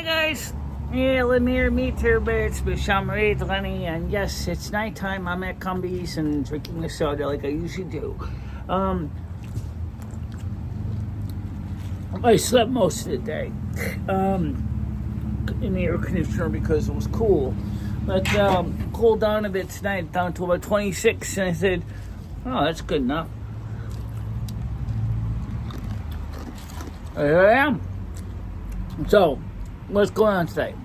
guys. Yeah, let me meet here, but it's MicheleMarieDalene, and yes, it's nighttime. I'm at Cumby's and drinking a soda like I usually do. I slept most of the day in the air conditioner because it was cool. But cooled down a bit tonight, down to about 26, and I said, oh, that's good enough. Here I am. So, what's going on today?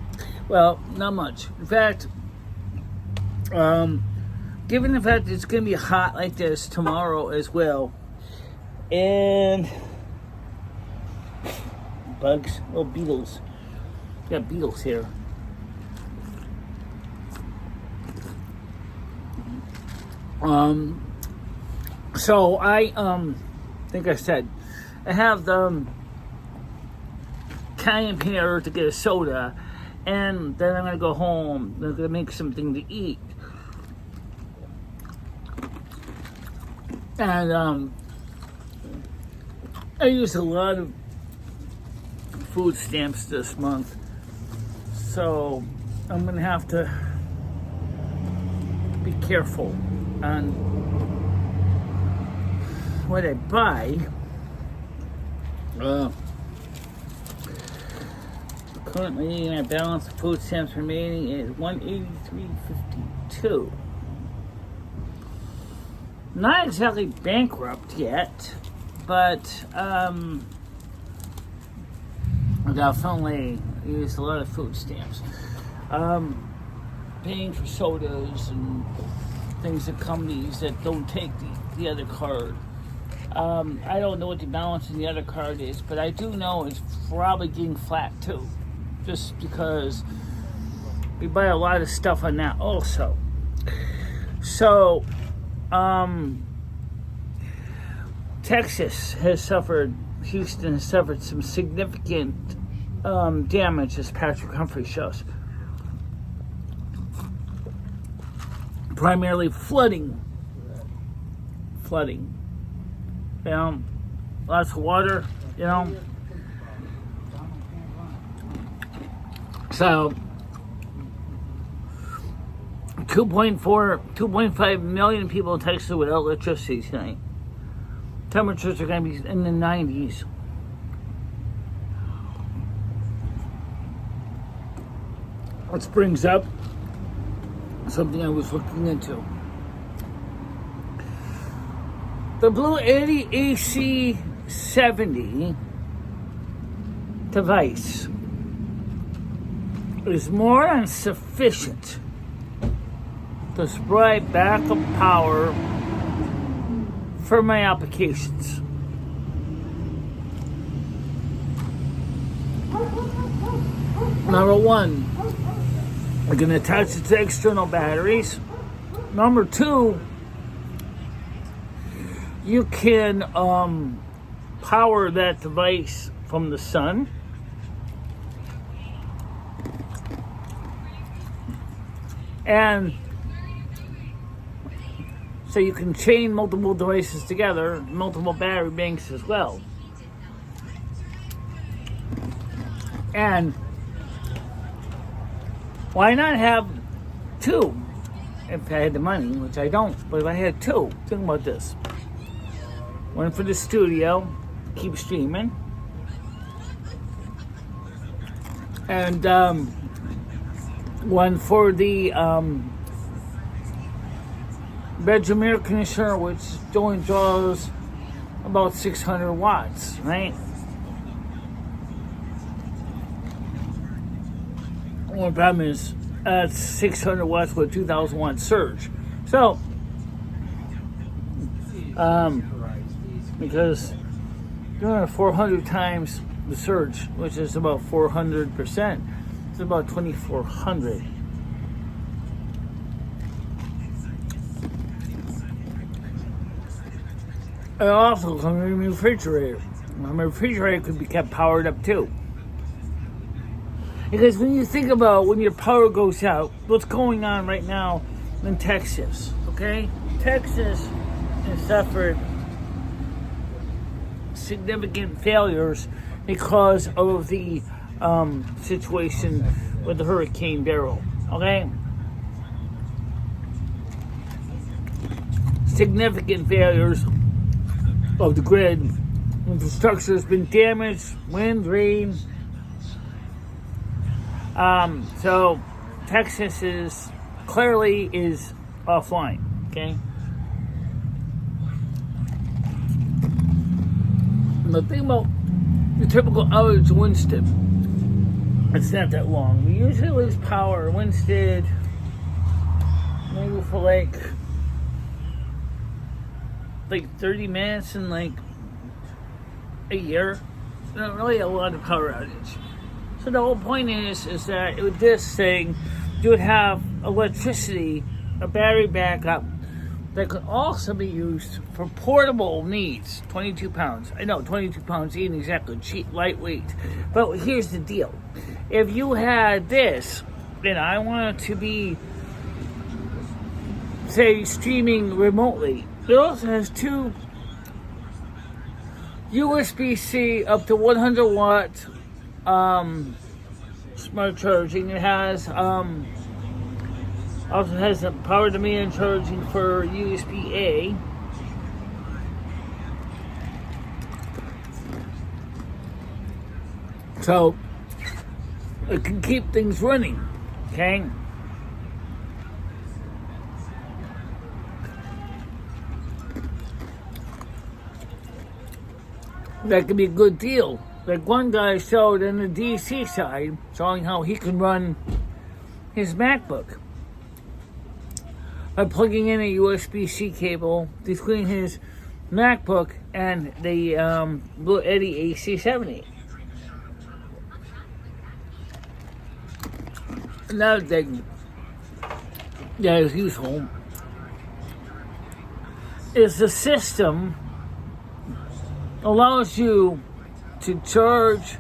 Well, not much. In fact, given the fact that it's going to be hot like this tomorrow as well, and bugs, little beetles. Got beetles here. So I think I said I have the came here to get a soda, and then I'm gonna go home. I'm gonna make something to eat, and I used a lot of food stamps this month, so I'm gonna have to be careful on what I buy. Currently, my balance of food stamps remaining is $183.52. Not exactly bankrupt yet, but I definitely used a lot of food stamps. Paying for sodas and things at companies that don't take the other card. I don't know what the balance in the other card is, but I do know it's probably getting flat too. Just because we buy a lot of stuff on that also. So, Texas has suffered, Houston has suffered some significant damage, as Patrick Humphrey shows. Primarily flooding. You know, lots of water, you know. So, 2.5 million people in Texas without electricity tonight. Temperatures are going to be in the 90s. Which brings up something I was looking into. The Blue Eddy AC70 device is more than sufficient to supply backup power for my applications. Number one, I can attach it to external batteries. Number two, you can power that device from the sun. And so you can chain multiple devices together, multiple battery banks as well. And why not have two? If I had the money, which I don't, but if I had two, think about this. One for the studio, keep streaming. And one for the bedroom air conditioner, which only draws about 600 watts, right? One problem is that's 600 watts with 2,000 watt surge. So, because doing 400 times the surge, which is about 400%, it's about 2,400. And also, comes in the refrigerator. My refrigerator could be kept powered up too. Because when you think about when your power goes out, what's going on right now in Texas, okay? Texas has suffered significant failures because of the situation with the Hurricane Beryl. Okay? Significant failures of the grid. Infrastructure has been damaged, wind, rain. So Texas is clearly offline. Okay. And the thing about the typical outage of Winston, it's not that long. We usually lose power Winston maybe for like 30 minutes in like a year. Not really a lot of power outage. So the whole point is that with this thing, you would have electricity, a battery backup that could also be used for portable needs. 22 pounds. I know, 22 pounds ain't exactly cheap, lightweight. But here's the deal. If you had this, and I want it to be, say, streaming remotely, it also has two USB-C up to 100 watt smart charging. It has also has a power demand charging for USB-A. So it can keep things running. Okay. That could be a good deal. Like one guy showed on the DC side, showing how he can run his MacBook by plugging in a USB-C cable between his MacBook and the Blue Eddy AC70. Another thing that is useful is the system allows you to charge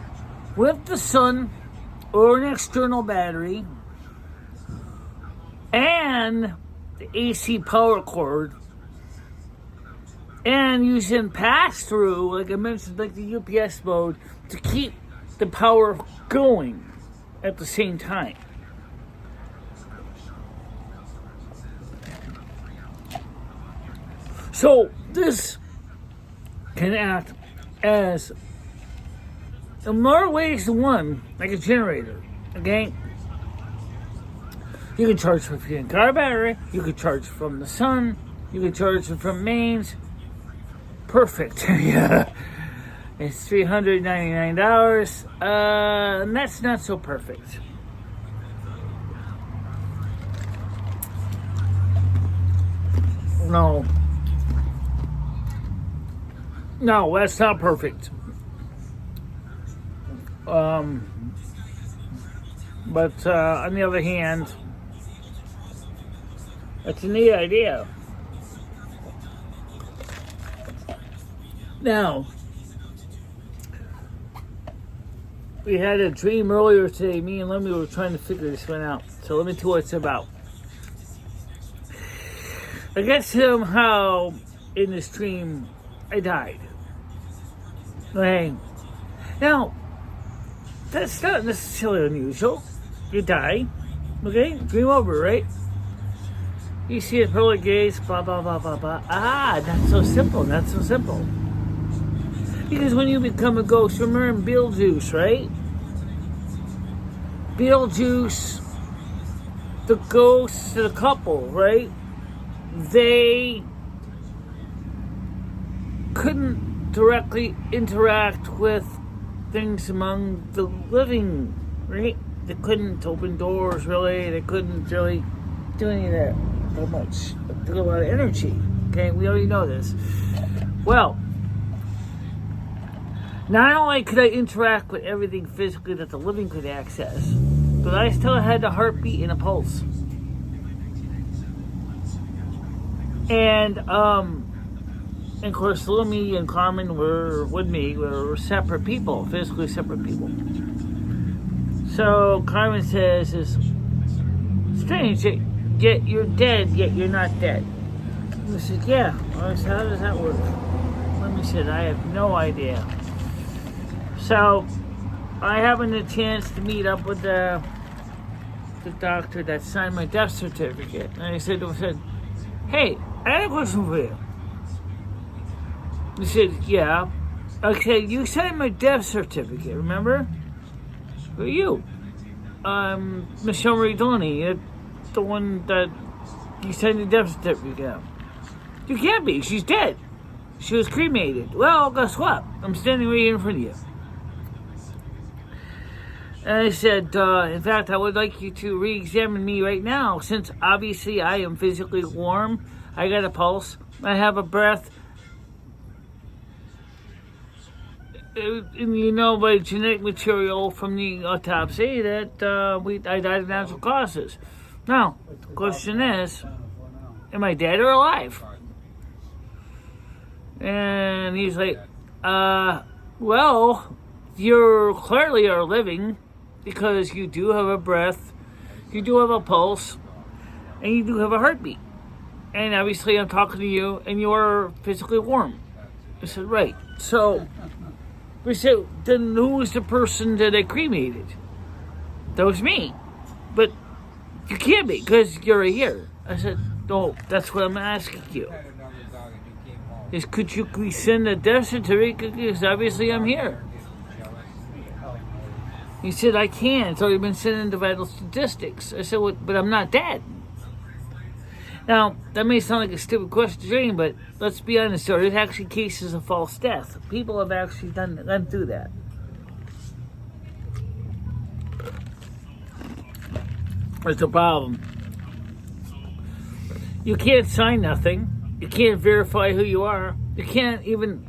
with the sun or an external battery and the AC power cord, and using pass-through, like I mentioned, like the UPS mode, to keep the power going at the same time. So this can act as, in more ways than one, like a generator. Okay? You can charge from your car battery, you can charge from the sun, you can charge it from mains. Perfect. Yeah. It's $399. And that's not so perfect. No, that's not perfect. But on the other hand, it's a neat idea. Now, we had a dream earlier today. Me and Lemmy were trying to figure this one out. So let me tell you what it's about. I guess somehow in this dream, I died. Okay. Now, that's not necessarily unusual. You die. Okay? Dream over, right? You see it pearly gaze, blah, blah, blah, blah, blah. Ah, not so simple, not so simple. Because when you become a ghost, remember in Beetlejuice, right? Beetlejuice, the ghosts, the couple, right? They couldn't directly interact with things among the living, right? They couldn't open doors, really. They couldn't really do any of that so much. It took a lot of energy, okay? We already know this. Well, not only could I interact with everything physically that the living could access, but I still had a heartbeat and a pulse. And of course, Lumi and Carmen were with me. We were separate people, physically separate people. So Carmen says, "It's strange, yet you're dead, yet you're not dead." I said, "Yeah." I said, "How does that work?" Lumi said, "I have no idea." So I happened a chance to meet up with the doctor that signed my death certificate. And I said, hey, I had a question for you. He said, yeah. Okay, you signed my death certificate, remember? Who are you? MicheleMarieDalene, the one that you signed the death certificate. You can't be, she's dead. She was cremated. Well, guess what? I'm standing right here in front of you. And I said, in fact, I would like you to re-examine me right now, since obviously I am physically warm. I got a pulse. I have a breath. And you know by genetic material from the autopsy that I died of natural causes. Now, the question is, am I dead or alive? And he's like, well, you clearly are living because you do have a breath, you do have a pulse, and you do have a heartbeat. And obviously I'm talking to you and you are physically warm. I said, right. So we said, then who was the person that I cremated? That was me. But you can't be because you're here. I said, no, that's what I'm asking you. Is could you resend a death certificate because obviously I'm here. He said, I can. It's already been sent into vital statistics. I said, well, but I'm not dead. Now, that may sound like a stupid question, but let's be honest, there's actually cases of false death. People have actually gone through that. That's a problem. You can't sign nothing. You can't verify who you are. You can't even...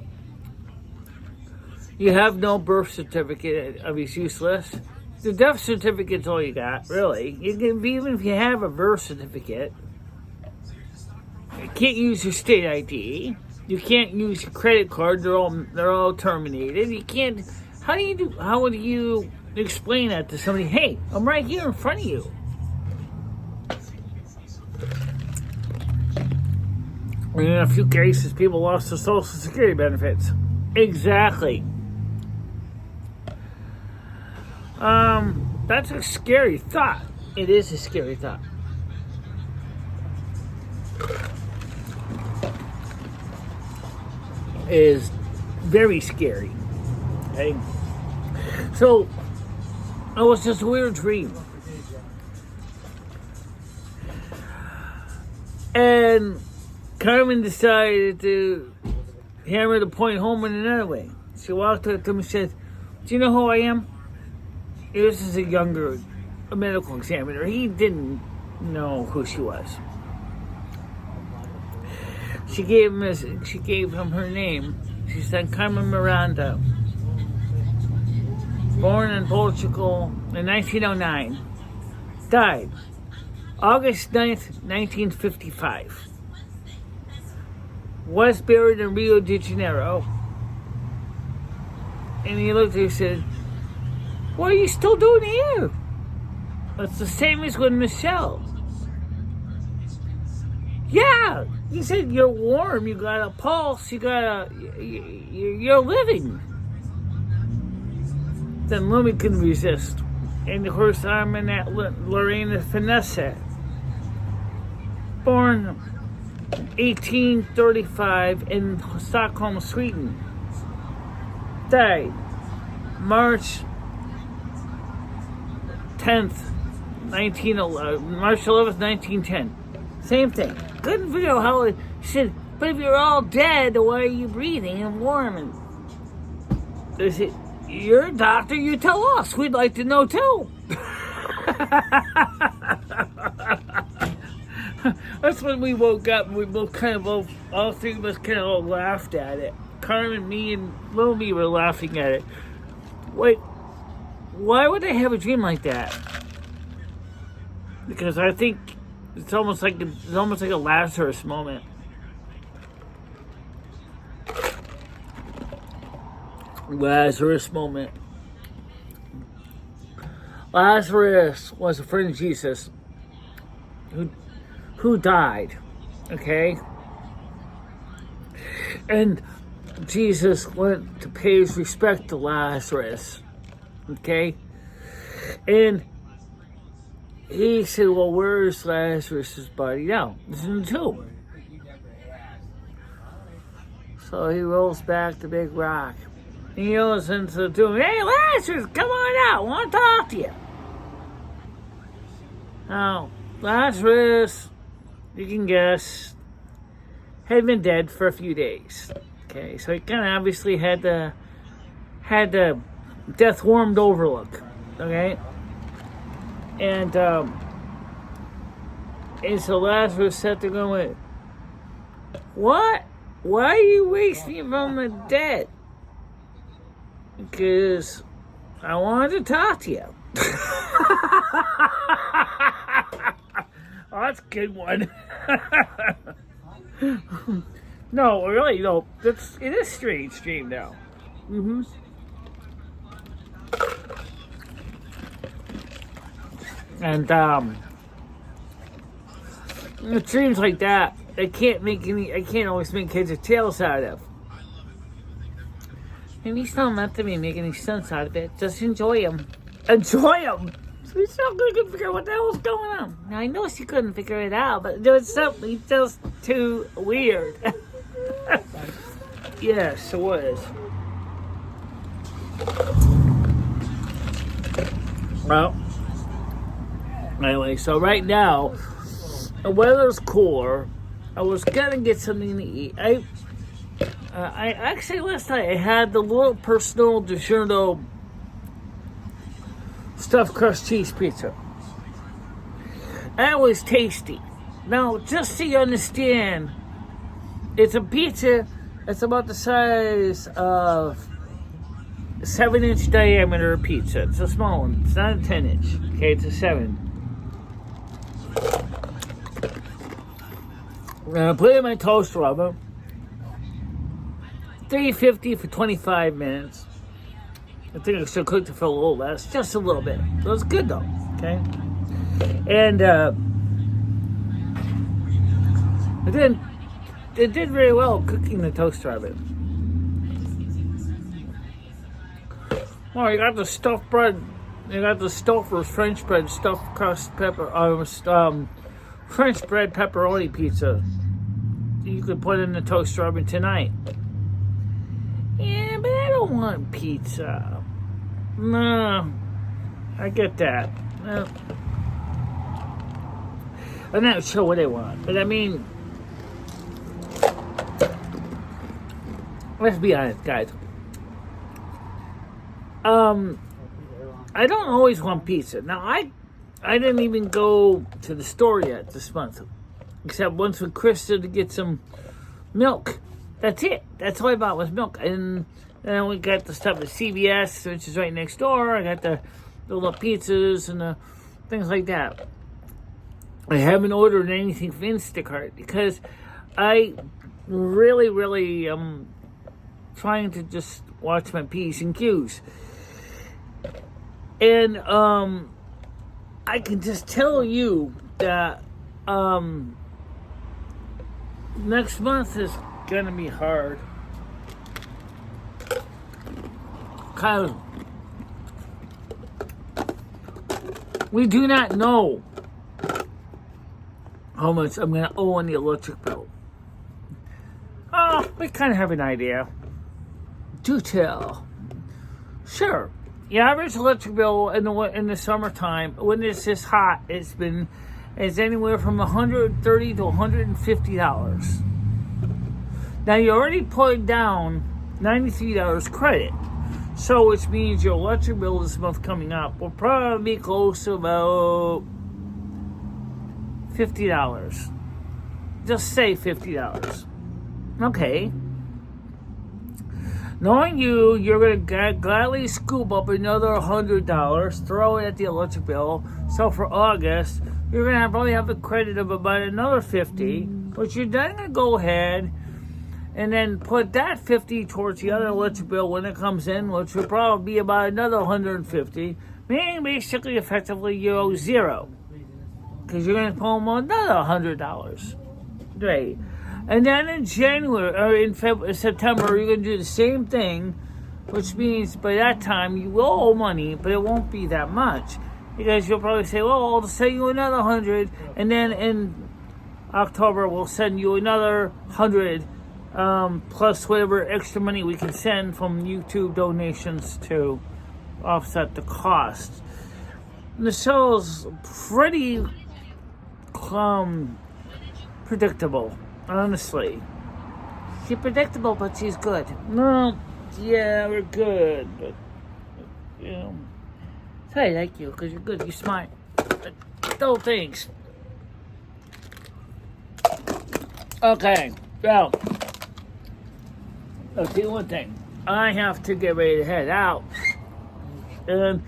You have no birth certificate. It's useless. The death certificate's all you got, really. You can, even if you have a birth certificate, you can't use your state ID. You can't use your credit card. They're all terminated. You can't... How would you explain that to somebody? Hey, I'm right here in front of you. And in a few cases, people lost their Social Security benefits. Exactly. That's a scary thought. It is a scary thought. It is very scary. Okay? So, it was just a weird dream. And Carmen decided to hammer the point home in another way. She walked up to him and said, do you know who I am? This is a medical examiner. He didn't know who she was. She gave him her name. She said, Carmen Miranda. Born in Portugal in 1909. Died August 9th, 1955. Was buried in Rio de Janeiro. And he looked at her and said, what are you still doing here? It's the same as with Michelle. Yeah, he said you're warm, you got a pulse, you're living. Then Lumi couldn't resist. And of course, I'm in that Lorena Finesse. Born 1835 in Stockholm, Sweden. Died March 10th, March 11th, 1910. Same thing. Couldn't figure out how it said, but if you're all dead, why are you breathing and warm? And they said, you're a doctor, you tell us. We'd like to know too. That's when we woke up and we both all three of us kind of all laughed at it. Carmen, me, and Lumi were laughing at it. Wait, why would they have a dream like that? Because I think it's almost like a Lazarus moment. Lazarus moment. Lazarus was a friend of Jesus who died, okay? And Jesus went to pay his respect to Lazarus. Okay? And he said, well, where's Lazarus' body now? It's in the tomb. So he rolls back the big rock. He goes into the tomb. Hey, Lazarus, come on out. I want to talk to you. Now, Lazarus, you can guess, had been dead for a few days. Okay, so he kind of obviously had the death warmed over look. Okay, and so Lazarus sat there going, "What? Why are you raising me from the dead?" Because I wanted to talk to you. Oh, that's a good one. No, really, no. It is strange dream now. Mm-hmm. And dreams like that, I can't always make heads or tails out of. And he's not meant to make any sense out of it. Just enjoy him. Enjoy him! So he's not going to figure out what the hell's going on. Now, I know she couldn't figure it out, but there was something just too weird. Yes, it was. Well, anyway, so right now, the weather's cooler. I was going to get something to eat. I actually, last night, I had the little personal DiGiorno stuffed crust cheese pizza. That was tasty. Now, just so you understand, it's a pizza that's about the size of a 7-inch diameter pizza. It's a small one. It's not a 10-inch. Okay, it's a 7. I'm going to put it in my toaster oven. 350 for 25 minutes. I think I should cook it for a little less, just a little bit. It was good though, okay? And it did very well cooking the toaster oven. Well, you got the stuffed bread. You got the Stouffer's French bread, stuffed crust pepper, French bread pepperoni pizza. You could put in the toaster oven tonight. Yeah, but I don't want pizza. No, I get that. No. I'm not sure what I want, but I mean, let's be honest, guys. I don't always want pizza. Now, I didn't even go to the store yet this month, except once with Krista to get some milk. That's it. That's all I bought was milk. And then we got the stuff at CVS, which is right next door. I got the little pizzas and the things like that. I haven't ordered anything from Instacart because I really am trying to just watch my P's and Q's. And I can just tell you that next month is gonna be hard. Because we do not know how much I'm gonna owe on the electric bill. Oh, we kind of have an idea. Do tell. Sure. The average electric bill in the summertime, when it's this hot, is anywhere from $130 to $150. Now you already put down $93 credit, so which means your electric bill this month coming up will probably be close to about $50. Just say $50. Okay. Knowing you're going to gladly scoop up another $100, throw it at the electric bill. So for August, you're going to probably have a credit of about another $50, but you're then going to go ahead and then put that $50 towards the other electric bill when it comes in, which will probably be about another $150, meaning basically, effectively, you owe $0, because you're going to pull them another $100. Right. And then in January, or in September, you're going to do the same thing, which means by that time you will owe money, but it won't be that much. Because you'll probably say, well, I'll send you another 100, and then in October we'll send you another 100, plus whatever extra money we can send from YouTube donations to offset the cost. Michelle's pretty predictable, honestly. She's predictable, but she's good. No, yeah, we're good, but, you know. So I like you, because you're good, you're smart. But still thanks. Okay, well, I'll tell you one thing. I have to get ready to head out. And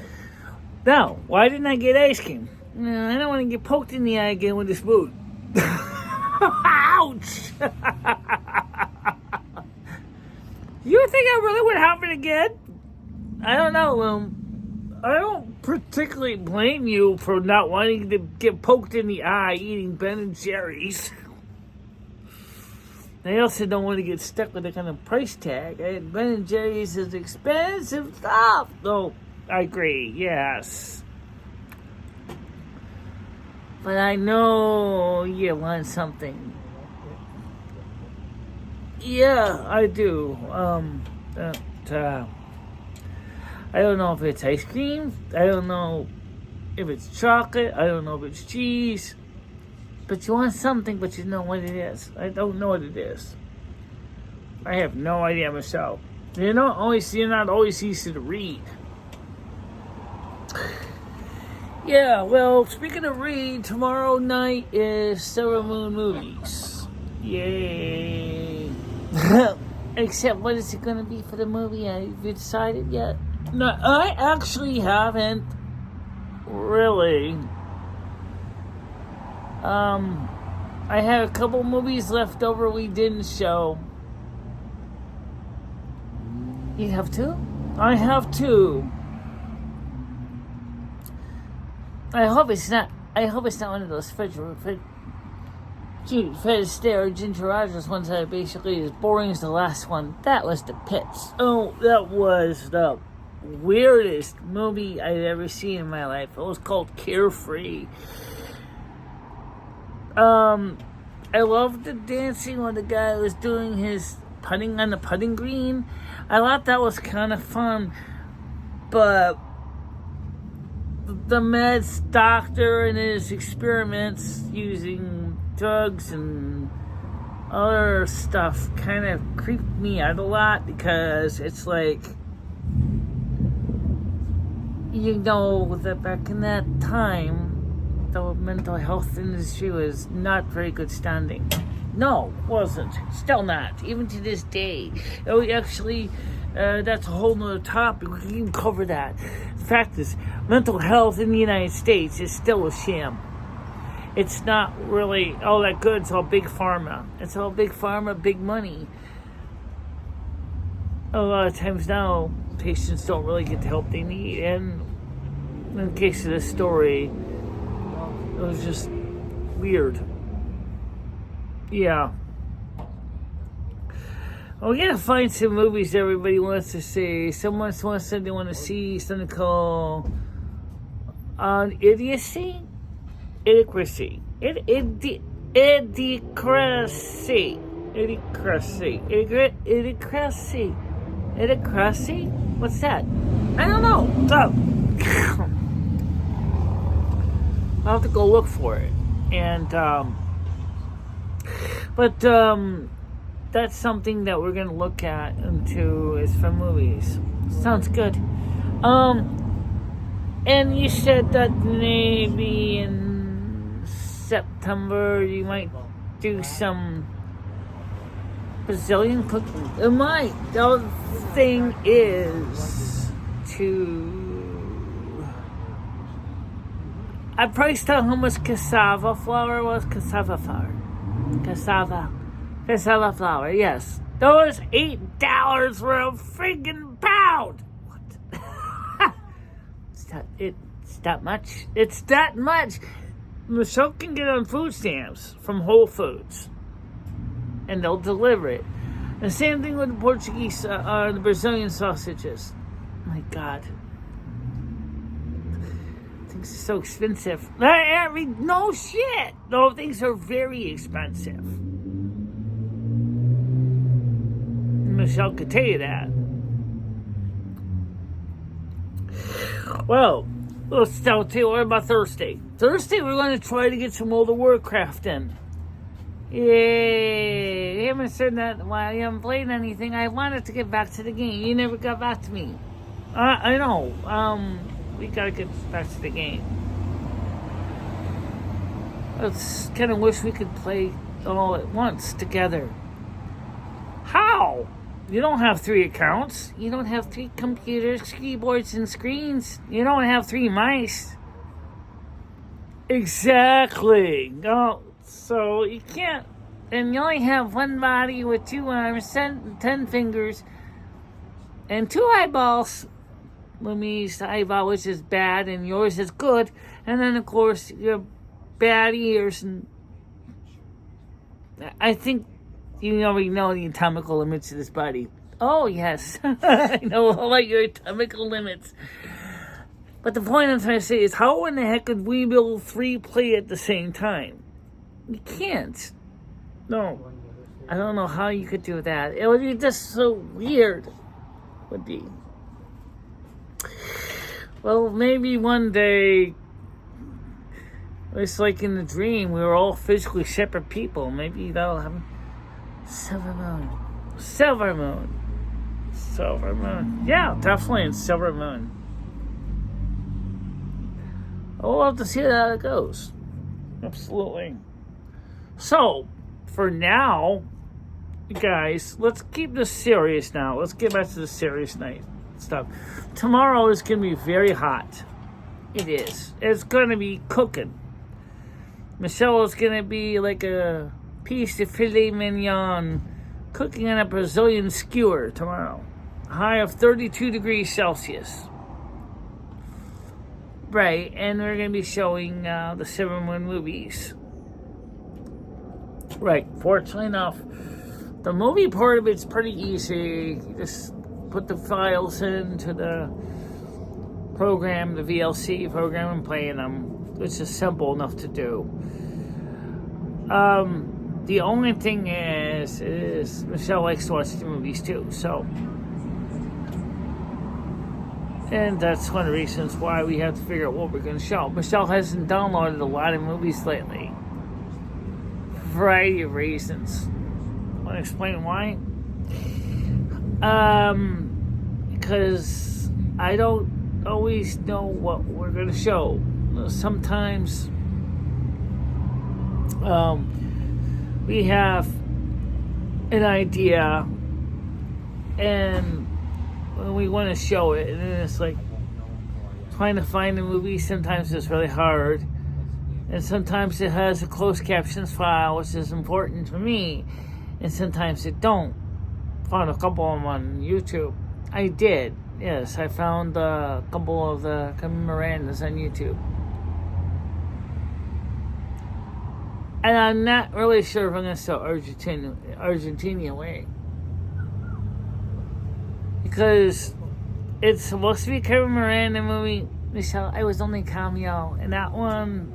now, why didn't I get ice cream? I don't want to get poked in the eye again with this boot. Ouch! You think I really would happen again? I don't know, I don't particularly blame you for not wanting to get poked in the eye eating Ben & Jerry's. I also don't want to get stuck with a kind of price tag. Ben & Jerry's is expensive stuff. No, I agree, yes. But I know you want something. Yeah, I do. I don't know if it's ice cream. I don't know if it's chocolate. I don't know if it's cheese. But you want something, but you know what it is. I don't know what it is. I have no idea myself. You're not always easy to read. Yeah, well, speaking of read, tomorrow night is Silver Moon Movies. Yay. Except what is it going to be for the movie? Have you decided yet? No, I actually haven't really. I had a couple movies left over we didn't show. You have two? I have two. I hope it's not one of those Fred Astaire or Ginger Rogers ones that are basically as boring as the last one. That was The Pits. Oh, that was the weirdest movie I'd ever seen in my life. It was called Carefree. I loved the dancing when the guy was doing his putting on the putting green. I thought that was kind of fun, but the meds doctor and his experiments using drugs and other stuff kind of creeped me out a lot, because it's like, you know that back in that time the mental health industry was not very good standing. No, wasn't. Still not. Even to this day. Oh, actually, that's a whole nother topic. We can even cover that. The fact is, mental health in the United States is still a sham. It's not really all that good. It's all big pharma. It's all big pharma, big money. A lot of times now, patients don't really get the help they need. And in the case of this story, it was just weird. Yeah. Well, we gotta find some movies everybody wants to see. Someone said they want to see something called Idiocracy. Idiocracy. What's that? I don't know. Oh. I'll have to go look for it. And but that's something that we're gonna look at into is for movies. Sounds good. And you said that maybe in September you might do some Brazilian cooking. It might. The other thing is to... I priced out how much cassava flour was. Cassava flour, yes. Those $8 for a freaking pound. What? It's that much. It's that much. Michelle can get on food stamps from Whole Foods, and they'll deliver it. The same thing with the Portuguese, the Brazilian sausages. My God. Things are so expensive. No shit. No, things are very expensive. Michelle could tell you that. Well, let's tell you what about Thursday. Thursday, we're going to try to get some World of Warcraft in. Yay! I haven't said that while I haven't played anything. I wanted to get back to the game. You never got back to me. I know. We gotta get back to the game. I kind of wish we could play all at once together. How? You don't have 3 accounts. You don't have 3 computers, keyboards, and screens. You don't have 3 mice. Exactly. No. So you can't, and you only have 1 body with 2 arms, 10 fingers, and 2 eyeballs. Lumi's eyeball, which is bad, and yours is good. And then, of course, your bad ears. And I think you already know the atomical limits of this body. Oh, yes. I know all about your atomical limits. But the point I'm trying to say is, how in the heck could we build 3 play at the same time? You can't. No. I don't know how you could do that. It would be just so weird. Would be. Well, maybe one day, it's like in the dream, we were all physically separate people. Maybe that'll happen. Silver moon. Silver moon. Silver moon. Yeah, definitely in silver moon. We'll have to see how it goes. Absolutely. So, for now, guys, let's keep this serious now. Let's get back to the serious night stuff. Tomorrow is going to be very hot. It is. It's going to be cooking. Michelle is going to be like a piece of filet mignon cooking on a Brazilian skewer tomorrow. High of 32 degrees Celsius. Right, and we're going to be showing the Silver Moon movies. Right, fortunately enough, the movie part of it's pretty easy. You just put the files into the program, the VLC program, and play them, which is simple enough to do. The only thing is Michelle likes to watch the movies too, so. And that's one of the reasons why we have to figure out what we're going to show. Michelle hasn't downloaded a lot of movies lately. For a variety of reasons. Want to explain why? Because I don't always know what we're going to show. Sometimes we have an idea and we want to show it, and then it's like trying to find a movie. Sometimes it's really hard, and sometimes it has a closed captions file, which is important to me, and sometimes it don't. Found a couple of them on YouTube. I did, yes. I found a couple of the Mirandas on YouTube, and I'm not really sure if I'm going to sell Argentina away. Because it's supposed to be a Kevin Miranda movie. Michelle, I was only cameo in that one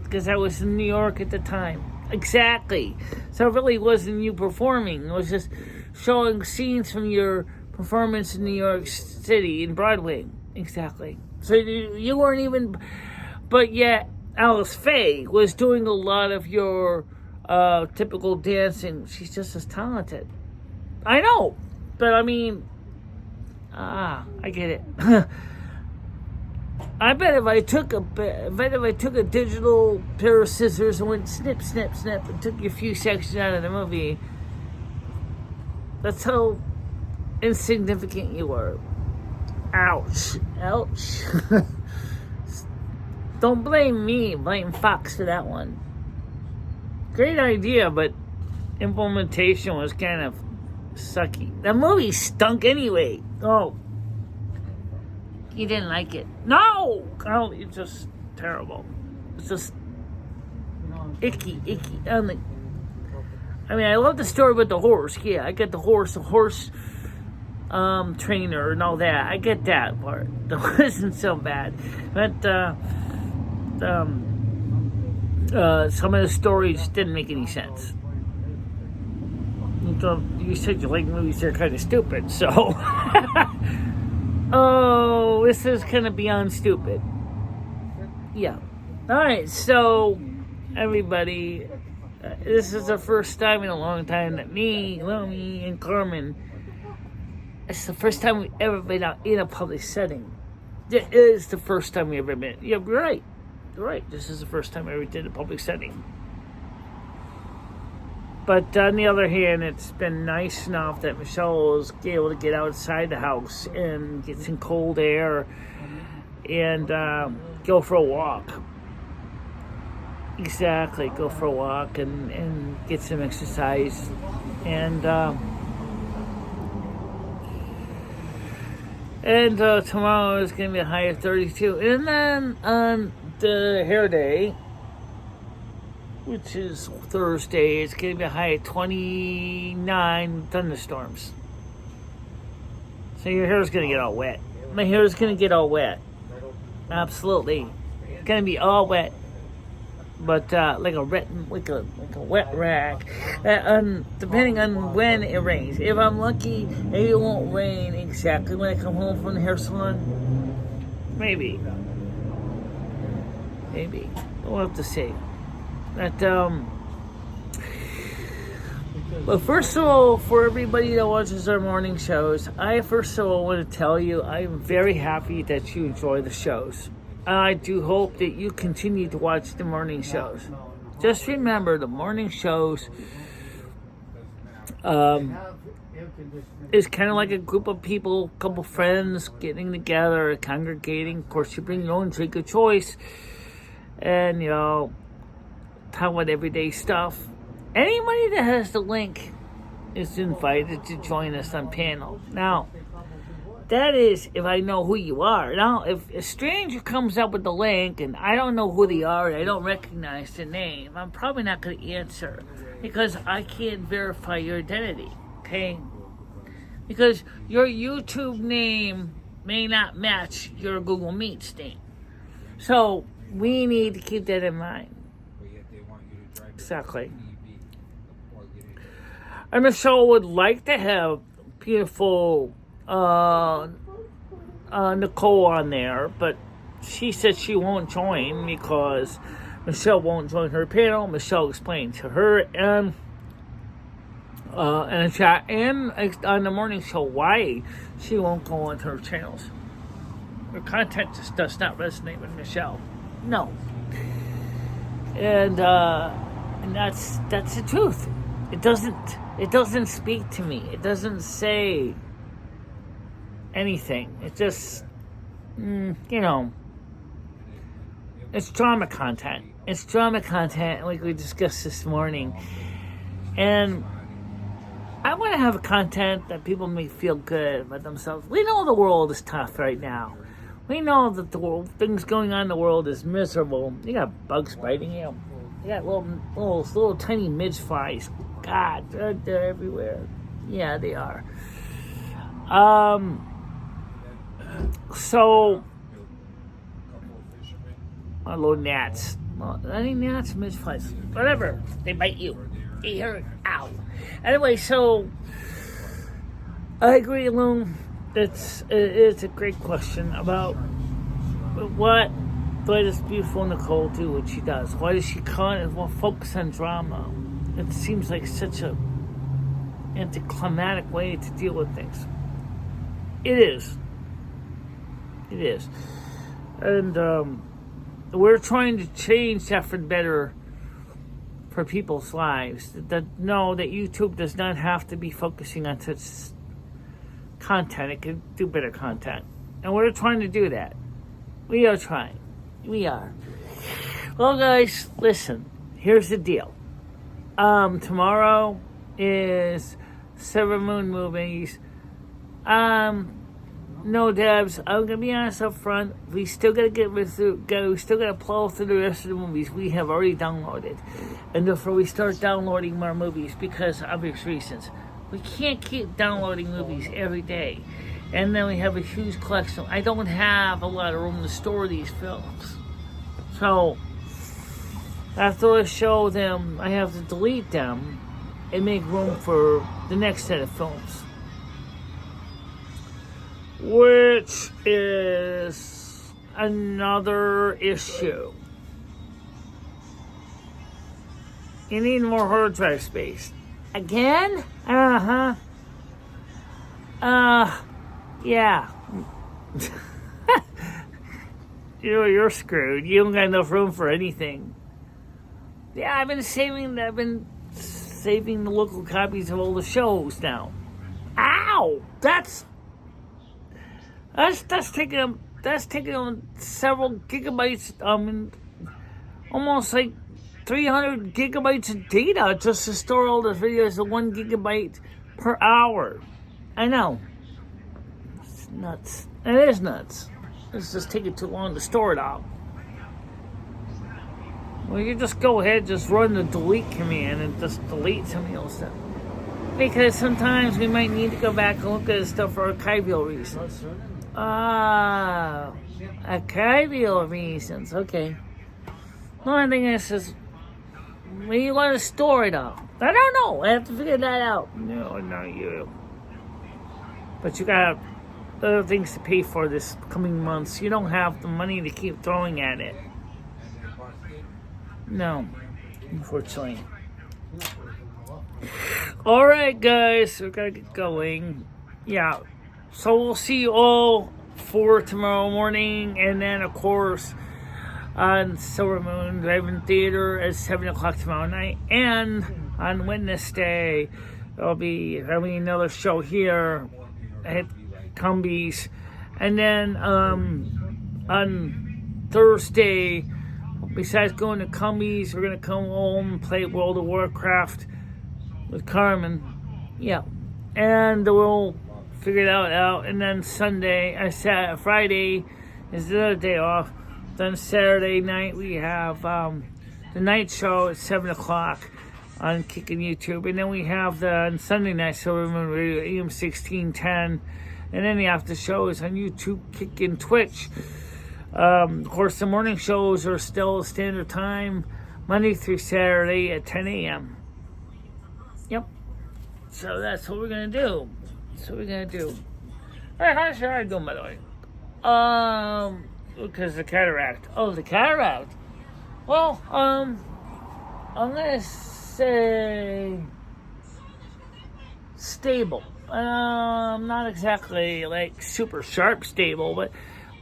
because I was in New York at the time. Exactly. So it really wasn't you performing. It was just showing scenes from your performance in New York City in Broadway. Exactly. So you weren't even... But yet, Alice Faye was doing a lot of your typical dancing. She's just as talented. I know. But I mean... I get it. I bet if I took a digital pair of scissors and went snip, snip, snip, and took a few sections out of the movie, that's how insignificant you were. Ouch. Ouch. Don't blame me. Blame Fox for that one. Great idea, but implementation was kind of sucky. The movie stunk anyway. Oh. You didn't like it. No! Oh, it's just terrible. It's just icky. I mean, I love the story with the horse. Yeah, I get the horse trainer and all that. I get that part. That wasn't so bad. But some of the stories didn't make any sense. So you said you like movies that are kind of stupid, so oh, this is kind of beyond stupid. Yeah. All right, so everybody, this is the first time in a long time that me, Lumi, and Carmen, it's the first time we've ever been out in a public setting. It is the first time we ever been. Yeah, you're right. You're right. This is the first time I ever did a public setting. But on the other hand, it's been nice enough that Michelle was able to get outside the house and get some cold air and go for a walk. Exactly, go for a walk and get some exercise. And tomorrow is going to be a high of 32. And then on the hair day, which is Thursday, it's going to be a high of 29 thunderstorms. So your hair is going to get all wet. My hair is going to get all wet. Absolutely. It's going to be all wet. But like a wet rag. Depending on when it rains. If I'm lucky, maybe it won't rain exactly when I come home from the hair salon. Maybe. We'll have to see. But first of all, for everybody that watches our morning shows, I first of all want to tell you I'm very happy that you enjoy the shows. I do hope that you continue to watch the morning shows. Just remember, the morning shows is kind of like a group of people, a couple friends getting together, congregating. Of course, you bring your own drink of choice, and talk about everyday stuff. Anybody that has the link is invited to join us on panel. Now, that is if I know who you are. Now, if a stranger comes up with the link and I don't know who they are and I don't recognize the name, I'm probably not going to answer because I can't verify your identity, okay? Because your YouTube name may not match your Google Meets name. So, we need to keep that in mind. Exactly. And Michelle would like to have beautiful Nicole on there, but she said she won't join because Michelle won't join her panel. Michelle explained to her and in a chat and on the morning show why she won't go on her channels. Her content just does not resonate with Michelle. No. And that's the truth. It doesn't speak to me. It doesn't say anything. It just it's drama content. It's drama content like we discussed this morning. And I want to have content that people may feel good about themselves. We know the world is tough right now. We know that the world, things going on in the world is miserable. You got bugs biting you. You got little tiny midge flies. God, they're everywhere. Yeah, they are. So, little gnats. Any gnats, midge flies, whatever. They bite you. They hurt. Ow. Anyway, so I agree, Loom. It's a great question about why does beautiful Nicole do what she does? Why does she focus on drama? It seems like such a anticlimactic way to deal with things. It is. And we're trying to change that for the better for people's lives. That YouTube does not have to be focusing on such content. It can do better content. And we're trying to do that. We are trying. We are. Well, guys, listen. Here's the deal. Tomorrow is Silver Moon movies. No, Debs, I'm gonna be honest up front. We still gotta we still gotta plow through the rest of the movies we have already downloaded. And before we start downloading more movies, because of obvious reasons. We can't keep downloading movies every day. And then we have a huge collection. I don't have a lot of room to store these films. So, after I show them, I have to delete them and make room for the next set of films. Which is another issue. You need more hard drive space. Again? Yeah. You're screwed. You don't got enough room for anything. Yeah, I've been saving the local copies of all the shows now. Ow! That's taking them several gigabytes, almost like 300 gigabytes of data just to store all the videos at 1 gigabyte per hour. I know. It's nuts. It is nuts. It's just taking too long to store it all. Well, you just go ahead, just run the delete command and just delete some of the old stuff. Because sometimes we might need to go back and look at stuff for archival reasons. Archival reasons, okay. The only thing is when you want to store it all. I don't know. I have to figure that out. No, not you. But you got other things to pay for this coming months. You don't have the money to keep throwing at it. No, unfortunately. Alright, guys. We gotta get going. Yeah. So we'll see you all for tomorrow morning. And then, of course, on Silver Moon Drive-In Theater at 7 o'clock tomorrow night. And on Wednesday, I'll be having another show here at Cumby's. And then on Thursday, besides going to Cumby's, we're going to come home and play World of Warcraft with Carmen. Yeah. And we'll figure it out. And then Friday is the other day off. Then Saturday night we have the night show at 7 o'clock on Kickin' YouTube. And then we have on Sunday night, Silver Moon Radio, AM 1610. And then the after show is on YouTube, Kickin' Twitch. Of course, the morning shows are still standard time, Monday through Saturday at 10 a.m. Yep. So that's what we're going to do. Hey, how's your eye doing, by the way? Because the cataract. Oh, the cataract. Well, I'm going to say stable. Not exactly like super sharp stable, but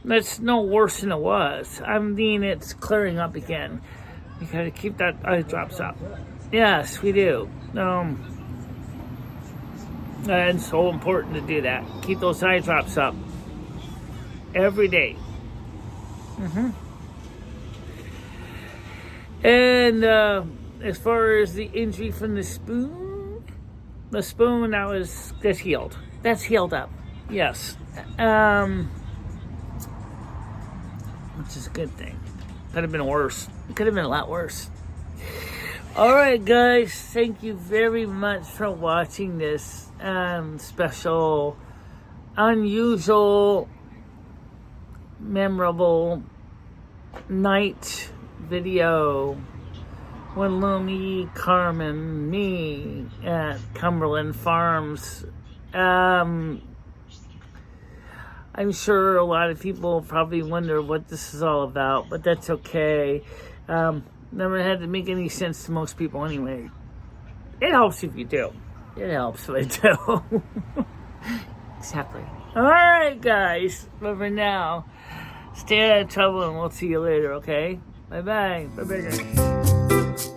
it's no worse than it was. I mean, it's clearing up again. You gotta keep that eye drops up. Yes, we do. And it's so important to do that. Keep those eye drops up every day. And as far as the injury from the spoon, that's healed. That's healed up. Yes. Which is a good thing. Could have been worse. It could have been a lot worse. Alright, guys. Thank you very much for watching this special, unusual, memorable night video when Lumi, Carmen, me at Cumberland Farms. I'm sure a lot of people probably wonder what this is all about, but that's okay. Never had to make any sense to most people anyway. It helps if you do. It helps if I do. Exactly. Alright, guys. But for now, stay out of trouble and we'll see you later, okay? Bye-bye. Bye-bye, guys.